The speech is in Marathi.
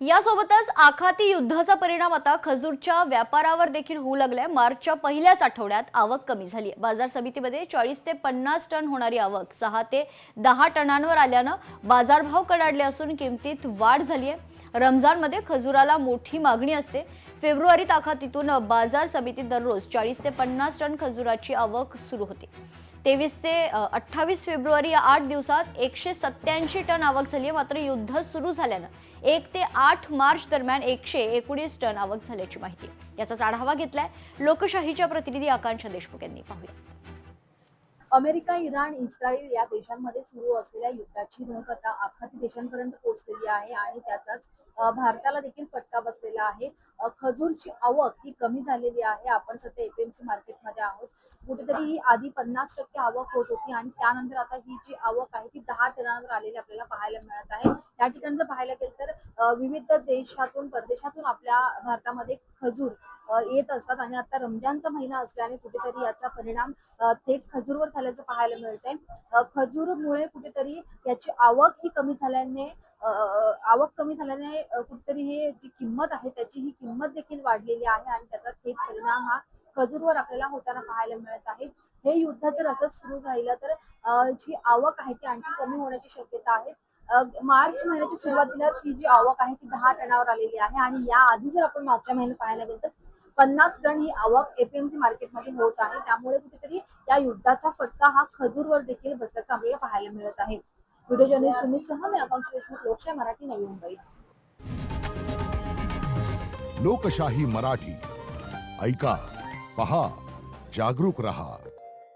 यासोबतच आखाती युद्धाचा परिणाम आता खजूरच्या व्यापारावर देखील होऊ लागलाय। मार्चच्या पहिल्याच आठवड्यात आवक कमी झाली आहे। बाजार समितीमध्ये 40 ते 50 टन होणारी आवक 6 ते 10 टनांवर आल्यानं बाजारभाव कडाडले असून किमतीत वाढ झाली आहे। रमजानमध्ये खजुराला मोठी मागणी असते। फेब्रुवारीत आखातीतून बाजार समितीत दररोज 40 ते 50 टन खजुराची आवक सुरू होती। 23 ते 28 फेब्रुवारी या 8 दिवसात 187 टन आवक झाली। मात्र युद्ध सुरू झाल्यानं 1 ते 8 मार्च दरम्यान 119 टन आवक झाल्याची माहिती। याचाच आढावा घेतलाय लोकशाहीच्या प्रतिनिधी आकांक्षा देशमुख यांनी। पाहूया। अमेरिका, इराण, इस्रायल या देशांमध्ये सुरू असलेल्या युद्धाची धग आता आखाती देशांपर्यंत पोहोचलेली आहे आणि त्याचाच भारताला देखील फटका बसलेला आहे। खजूरची आवक ही कमी झालेली आहे। आपण सध्या एपीएमसी मार्केटमध्ये आहोत। कुठेतरी ही आधी 50% आवक होत होती आणि त्यानंतर आता ही जी आवक आहे ती 10 टनांवर आलेली आपल्याला पाहायला मिळत आहे। या ठिकाणी जर पाहायला गेलं तर विविध देशातून परदेशातून आपल्या भारतामध्ये खजूर येत असतात आणि आता रमजानचा महिना असल्याने कुठेतरी याचा परिणाम थेट खजूरवर झाल्याचं पाहायला मिळतंय। खजूरमुळे कुठेतरी याची आवक कमी झाल्याने कुठेतरी हे जी किंमत आहे त्याची ही किंमत देखील वाढलेली आहे आणि त्याचा थेट परिणाम हा खजूरवर आपल्याला होताना पाहायला मिळत आहे। हे युद्ध जर असंच सुरू राहिलं तर जी आवक आहे ती आणखी कमी होण्याची शक्यता आहे। मार्च महिन्याच्या सुरुवातीलाच ही जी आवक आहे ती 10 टनावर आलेली आहे आणि या आधी जर आपण मागच्या महिन्यात पाहायला गेलं तर 50 टन ही आवक एपीएमसी मार्केटमध्ये होत आहे। त्यामुळे कुठेतरी या युद्धाचा फटका हा खजूरवर देखील बसल्याचं आपल्याला पाहायला मिळत आहे। व्हिडिओ जर्नलिस्ट सुमित सह मी आकांक्षा देशमुख, लोकशाही मराठी, नवी मुंबई। लोकशाही मराठी ऐका, पहा, जागरूक रहा।